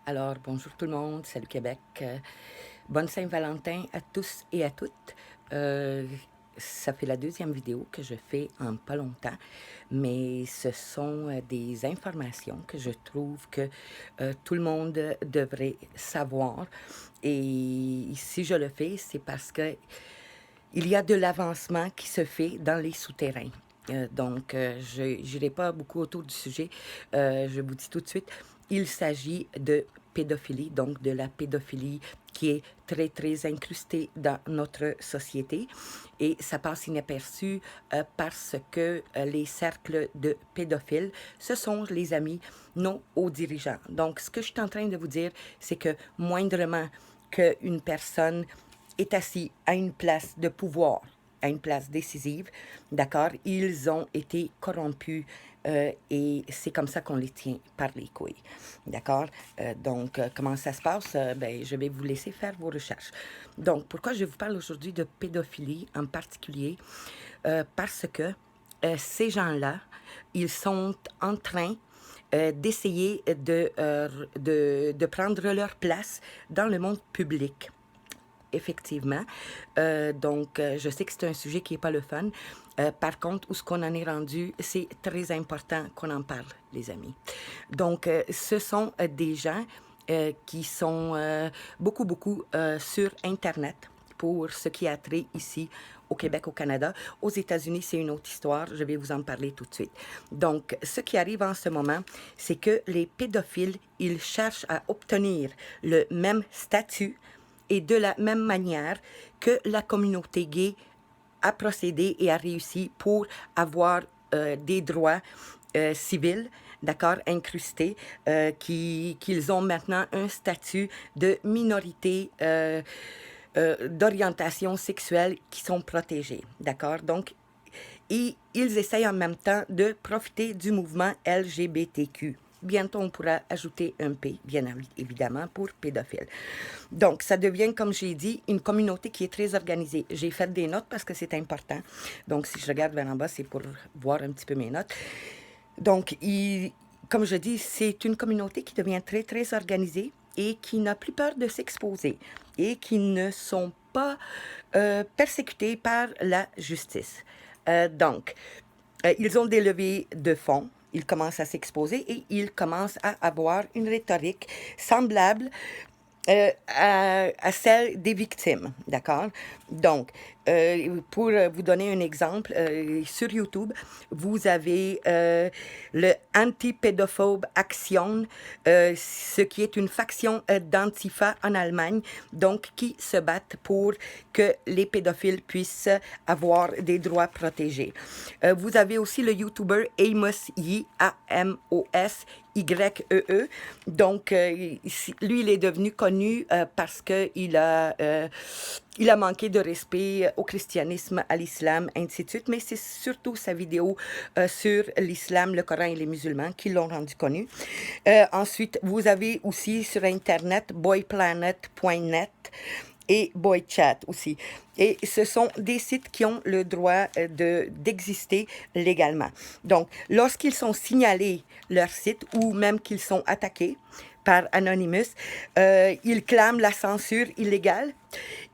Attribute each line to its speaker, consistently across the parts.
Speaker 1: Alors, bonjour tout le monde, salut Québec. Bonne Saint-Valentin à tous et à toutes. Euh, Ça fait la deuxième vidéo que je fais en pas longtemps, mais ce sont des informations que je trouve que tout le monde devrait savoir. Et si je le fais, c'est parce que il y a de l'avancement qui se fait dans les souterrains. Je n'irai pas beaucoup autour du sujet. Je vous dis tout de suite, il s'agit de pédophilie, donc de la pédophilie qui est très, très incrustée dans notre société. Et ça passe inaperçu parce que les cercles de pédophiles, ce sont les amis non aux dirigeants. Donc, ce que je suis en train de vous dire, c'est que moindrement qu'une personne est assis à une place de pouvoir, à une place décisive, d'accord, ils ont été corrompus et c'est comme ça qu'on les tient par les couilles, d'accord? Comment ça se passe? Ben, je vais vous laisser faire vos recherches. Donc, pourquoi je vous parle aujourd'hui de pédophilie en particulier? Parce que ces gens-là, ils sont en train d'essayer de prendre leur place dans le monde public effectivement. Je sais que c'est un sujet qui n'est pas le fun. Par contre, où ce qu'on en est rendu, c'est très important qu'on en parle, les amis. Ce sont des gens qui sont beaucoup sur Internet pour ce qui a trait ici au Québec, au Canada. Aux États-Unis, c'est une autre histoire. Je vais vous en parler tout de suite. Donc, ce qui arrive en ce moment, c'est que les pédophiles, ils cherchent à obtenir le même statut et de la même manière que la communauté gay a procédé et a réussi pour avoir des droits civils, d'accord, incrustés, qu'ils ont maintenant un statut de minorité d'orientation sexuelle qui sont protégés, d'accord? Donc, et ils essayent en même temps de profiter du mouvement LGBTQ. Bientôt, on pourra ajouter un P, bien évidemment, pour pédophile. Donc, ça devient, comme j'ai dit, une communauté qui est très organisée. J'ai fait des notes parce que c'est important. Donc, si je regarde vers en bas, c'est pour voir un petit peu mes notes. Donc, comme je dis, c'est une communauté qui devient très, très organisée et qui n'a plus peur de s'exposer et qui ne sont pas persécutés par la justice. Ils ont des levées de fonds, ils commencent à s'exposer et ils commencent à avoir une rhétorique semblable à celle des victimes, d'accord? Pour vous donner un exemple, sur YouTube, vous avez le Anti-Pédophobe Action, ce qui est une faction d'Antifa en Allemagne, donc qui se battent pour que les pédophiles puissent avoir des droits protégés. Vous avez aussi le YouTuber Amos Yee, A-M-O-S, Y-E-E. Lui, il est devenu connu parce qu'il il a manqué de respect au christianisme, à l'islam, ainsi de suite. Mais c'est surtout sa vidéo sur l'islam, le Coran et les musulmans qui l'ont rendu connu. Ensuite, vous avez aussi sur Internet boyplanet.net et BoyChat aussi. Et ce sont des sites qui ont le droit d'exister légalement. Donc, lorsqu'ils sont signalés, leur site, ou même qu'ils sont attaqués par Anonymous, ils clament la censure illégale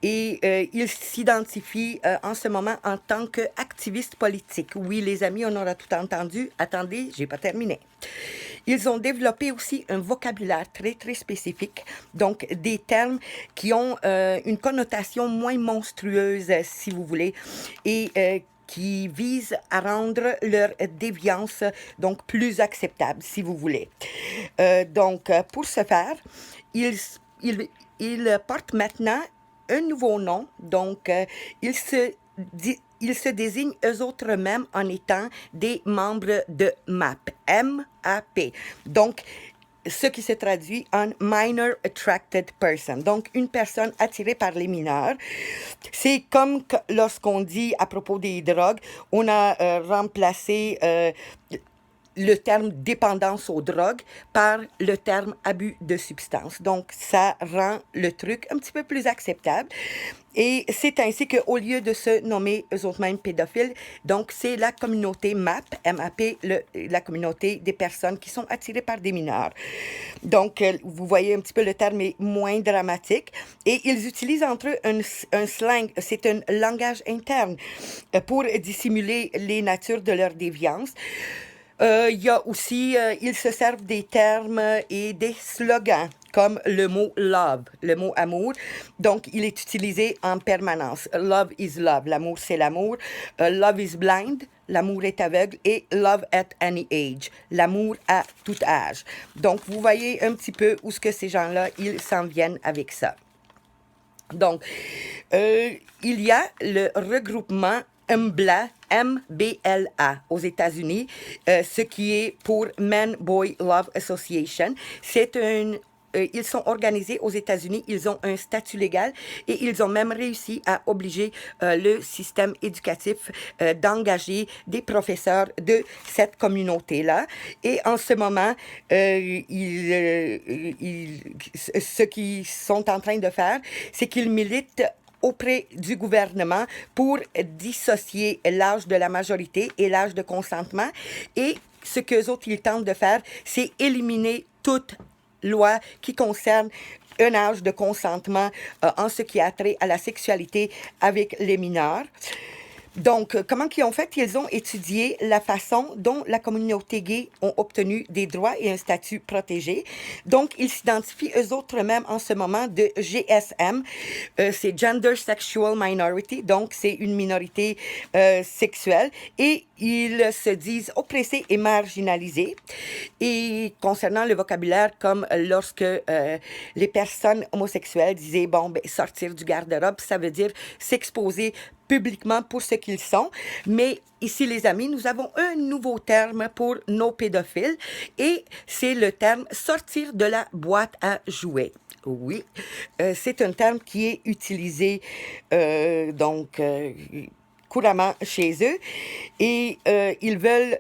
Speaker 1: et ils s'identifient en ce moment en tant qu'activistes politiques. Oui, les amis, on aura tout entendu. Attendez, j'ai pas terminé. Ils ont développé aussi un vocabulaire très, très spécifique, donc des termes qui ont une connotation moins monstrueuse, si vous voulez, et qui visent à rendre leur déviance donc plus acceptable, si vous voulez. Pour ce faire, ils, ils, ils portent maintenant un nouveau nom, ils se désignent eux autres mêmes en étant des membres de MAP, M-A-P. Donc, ce qui se traduit en Minor Attracted Person, donc une personne attirée par les mineurs. C'est comme lorsqu'on dit à propos des drogues, on a remplacé le terme dépendance aux drogues par le terme abus de substance. Donc, ça rend le truc un petit peu plus acceptable. Et c'est ainsi qu'au lieu de se nommer eux autres mêmes pédophiles, donc c'est la communauté MAP, M-A-P, la communauté des personnes qui sont attirées par des mineurs. Donc, vous voyez un petit peu, le terme est moins dramatique. Et ils utilisent entre eux un slang, c'est un langage interne pour dissimuler les natures de leur déviance. Il y a aussi, ils se servent des termes et des slogans comme le mot love, le mot amour. Donc, il est utilisé en permanence. Love is love, l'amour c'est l'amour. Love is blind, l'amour est aveugle. Et love at any age, l'amour à tout âge. Donc, vous voyez un petit peu où ce que ces gens-là, ils s'en viennent avec ça. Donc, il y a le regroupement MBLA, MBLA aux États-Unis, ce qui est pour Men Boy Love Association. C'est ils sont organisés aux États-Unis, ils ont un statut légal et ils ont même réussi à obliger le système éducatif d'engager des professeurs de cette communauté-là. Et en ce moment, ce qu'ils sont en train de faire, c'est qu'ils militent auprès du gouvernement pour dissocier l'âge de la majorité et l'âge de consentement. Et ce qu'eux autres, ils tentent de faire, c'est éliminer toute loi qui concerne un âge de consentement en ce qui a trait à la sexualité avec les mineurs. Donc, comment ils ont fait? Ils ont étudié la façon dont la communauté gay ont obtenu des droits et un statut protégé. Donc, ils s'identifient eux autres mêmes en ce moment de GSM. C'est Gender Sexual Minority, donc c'est une minorité sexuelle. Et ils se disent oppressés et marginalisés. Et concernant le vocabulaire, comme lorsque les personnes homosexuelles disaient, bon, ben, sortir du garde-robe, ça veut dire s'exposer publiquement pour ce qu'ils sont. Mais ici, les amis, nous avons un nouveau terme pour nos pédophiles et c'est le terme sortir de la boîte à jouets. Oui, c'est un terme qui est utilisé couramment chez eux et ils veulent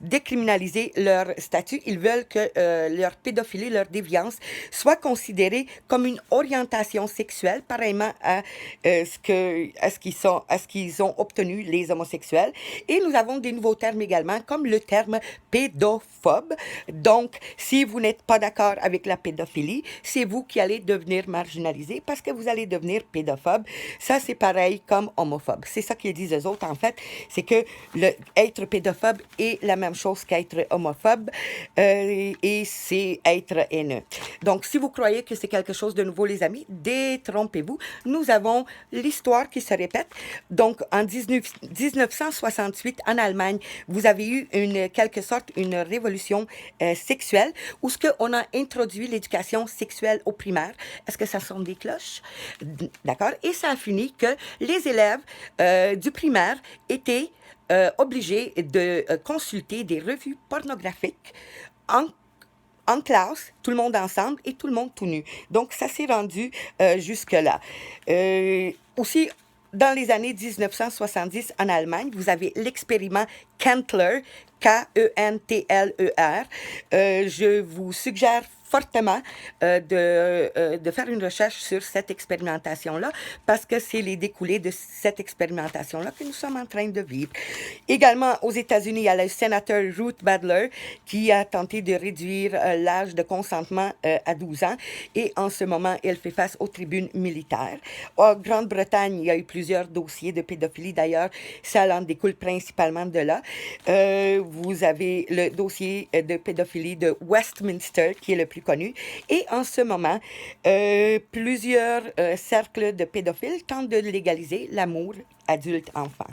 Speaker 1: décriminaliser leur statut. Ils veulent que leur pédophilie, leur déviance soit considérée comme une orientation sexuelle, pareillement à ce qu'ils ont obtenu les homosexuels. Et nous avons des nouveaux termes également, comme le terme pédophobe. Donc, si vous n'êtes pas d'accord avec la pédophilie, c'est vous qui allez devenir marginalisé parce que vous allez devenir pédophobe. Ça, c'est pareil comme homophobe. C'est ça qu'ils disent eux autres, en fait. C'est que être pédophobe est la même chose qu'être homophobe et c'est être haineux. Donc, si vous croyez que c'est quelque chose de nouveau, les amis, détrompez-vous. Nous avons l'histoire qui se répète. Donc, en 1968, en Allemagne, vous avez eu quelque sorte une révolution sexuelle où ce qu'on a introduit l'éducation sexuelle au primaire. Est-ce que ça sonne des cloches? D'accord? Et ça a fini que les élèves du primaire étaient obligés de consulter des revues pornographiques en classe, tout le monde ensemble et tout le monde tout nu. Donc, ça s'est rendu jusque-là. Aussi, dans les années 1970, en Allemagne, vous avez l'expériment Kentler, K-E-N-T-L-E-R. Je vous suggère fortement de faire une recherche sur cette expérimentation-là parce que c'est les découlés de cette expérimentation-là que nous sommes en train de vivre. Également, aux États-Unis, il y a le sénateur Ruth Badler qui a tenté de réduire l'âge de consentement à 12 ans et en ce moment, elle fait face aux tribunes militaires. En Grande-Bretagne, il y a eu plusieurs dossiers de pédophilie. D'ailleurs, ça en découle principalement de là. Vous avez le dossier de pédophilie de Westminster qui est le plus connu. Et en ce moment, plusieurs cercles de pédophiles tentent de légaliser l'amour adulte-enfant.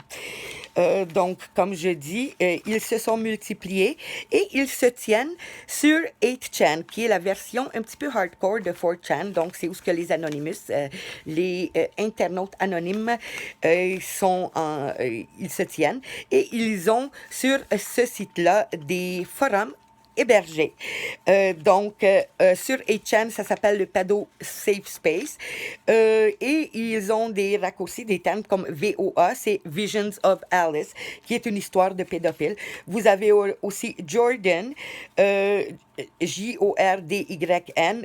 Speaker 1: Donc, comme je dis, ils se sont multipliés et ils se tiennent sur 8chan, qui est la version un petit peu hardcore de 4chan. Donc, c'est où ce que les Anonymous, les internautes anonymes, ils se tiennent. Et ils ont sur ce site-là des forums hébergés. Sur 8chan, ça s'appelle le Pado Safe Space. Et ils ont des raccourcis, des termes comme VOA, c'est Visions of Alice, qui est une histoire de pédophile. Vous avez aussi Jordan, Jordyn,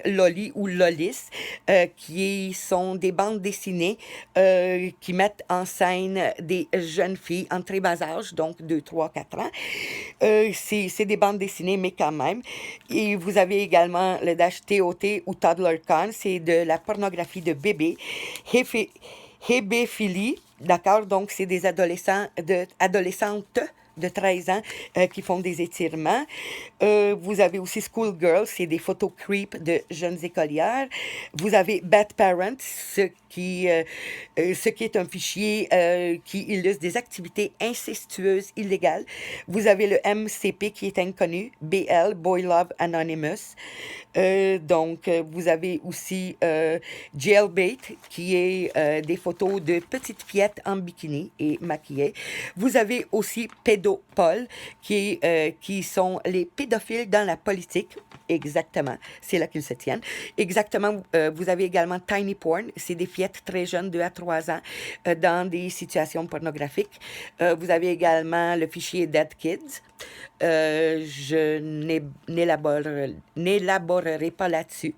Speaker 1: Lolly ou Lolis, qui sont des bandes dessinées qui mettent en scène des jeunes filles en très bas âge, donc 2, 3, 4 ans. C'est des bandes dessinées, mais quand même. Et vous avez également le dash TOT ou ToddlerCon, c'est de la pornographie de bébé. Hébéphilie, d'accord? Donc, c'est des adolescentes de 13 ans qui font des étirements. Vous avez aussi Schoolgirl, c'est des photos creep de jeunes écolières. Vous avez Bad Parent, ce qui est un fichier qui illustre des activités incestueuses illégales. Vous avez le MCP qui est inconnu, BL, Boy Love Anonymous. Vous avez aussi Jailbait, qui est des photos de petites fillettes en bikini et maquillées. Vous avez aussi Pédopol, qui sont les pédophiles dans la politique. Exactement, c'est là qu'ils se tiennent. Exactement, vous avez également Tiny Porn, c'est des fillettes très jeunes, 2 à 3 ans, dans des situations pornographiques. Vous avez également le fichier Dead Kids. Je n'élaborerai pas là-dessus.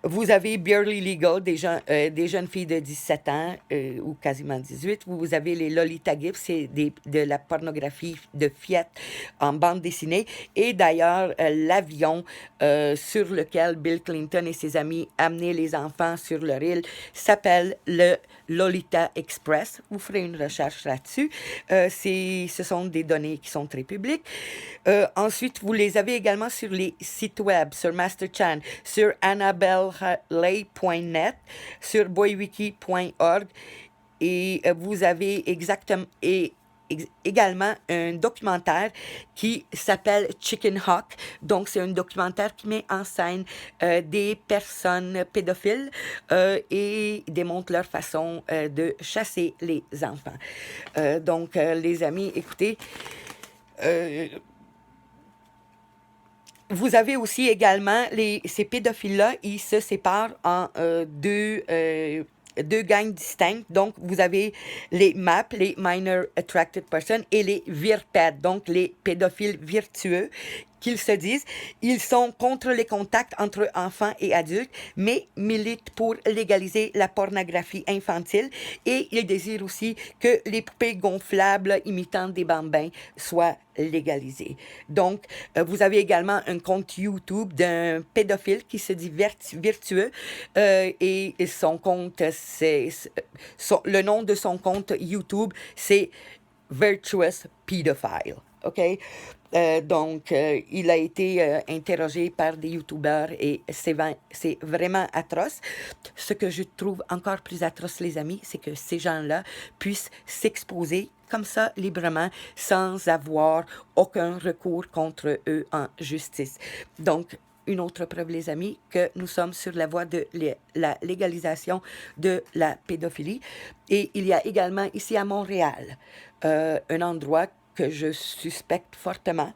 Speaker 1: Vous avez Barely Legal, des jeunes filles de 17 ans ou quasiment 18. Vous avez les Lolita Gifs, c'est de la pornographie de fillettes en bande dessinée. Et d'ailleurs, l'avion sur lequel Bill Clinton et ses amis amenaient les enfants sur leur île s'appelle le Lolita Express. Vous ferez une recherche là-dessus. Ce sont des données qui sont très publiques. Ensuite, vous les avez également sur les sites web, sur MasterChan, sur annabellelay.net, sur boywiki.org, et vous avez également un documentaire qui s'appelle Chicken Hawk. Donc, c'est un documentaire qui met en scène des personnes pédophiles et démontre leur façon de chasser les enfants. Les amis, écoutez, vous avez aussi également ces pédophiles-là, ils se séparent en deux gangs distincts. Donc, vous avez les MAP, les Minor Attracted Persons, et les VIRPED, donc les pédophiles virtueux, qu'ils se disent. Ils sont contre les contacts entre enfants et adultes, mais militent pour légaliser la pornographie infantile, et ils désirent aussi que les poupées gonflables imitant des bambins soient légalisées. Donc, vous avez également un compte YouTube d'un pédophile qui se dit virtueux, et son compte, le nom de son compte YouTube, c'est Virtuous Pedophile. OK? Il a été interrogé par des youtubeurs et c'est vraiment atroce. Ce que je trouve encore plus atroce, les amis, c'est que ces gens-là puissent s'exposer comme ça librement sans avoir aucun recours contre eux en justice. Donc, une autre preuve, les amis, que nous sommes sur la voie de la légalisation de la pédophilie. Et il y a également ici à Montréal un endroit que je suspecte fortement,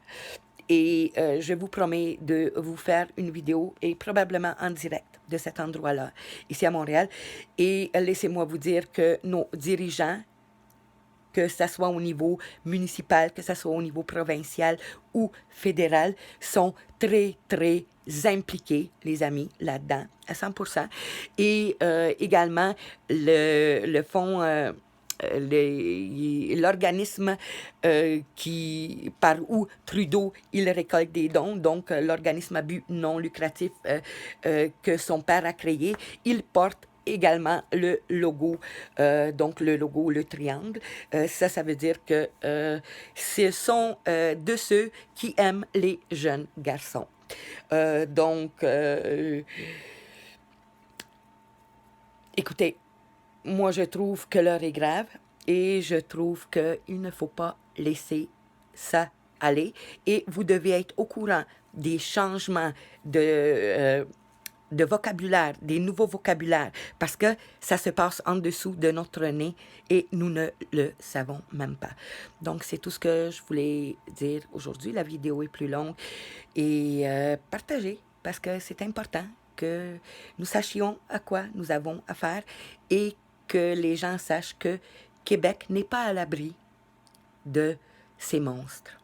Speaker 1: et je vous promets de vous faire une vidéo et probablement en direct de cet endroit-là, ici à Montréal. Et laissez-moi vous dire que nos dirigeants, que ce soit au niveau municipal, que ce soit au niveau provincial ou fédéral, sont très, très impliqués, les amis, là-dedans, à 100%. Et également, le fonds... l'organisme par où Trudeau, il récolte des dons, donc l'organisme à but non lucratif que son père a créé, il porte également le logo, le triangle. Ça veut dire que ce sont de ceux qui aiment les jeunes garçons. Écoutez, moi, je trouve que l'heure est grave et je trouve qu'il ne faut pas laisser ça aller. Et vous devez être au courant des changements de vocabulaire, des nouveaux vocabulaires, parce que ça se passe en dessous de notre nez et nous ne le savons même pas. Donc, c'est tout ce que je voulais dire aujourd'hui. La vidéo est plus longue et partager, parce que c'est important que nous sachions à quoi nous avons affaire et que les gens sachent que Québec n'est pas à l'abri de ces monstres.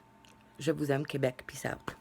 Speaker 1: Je vous aime, Québec. Peace out.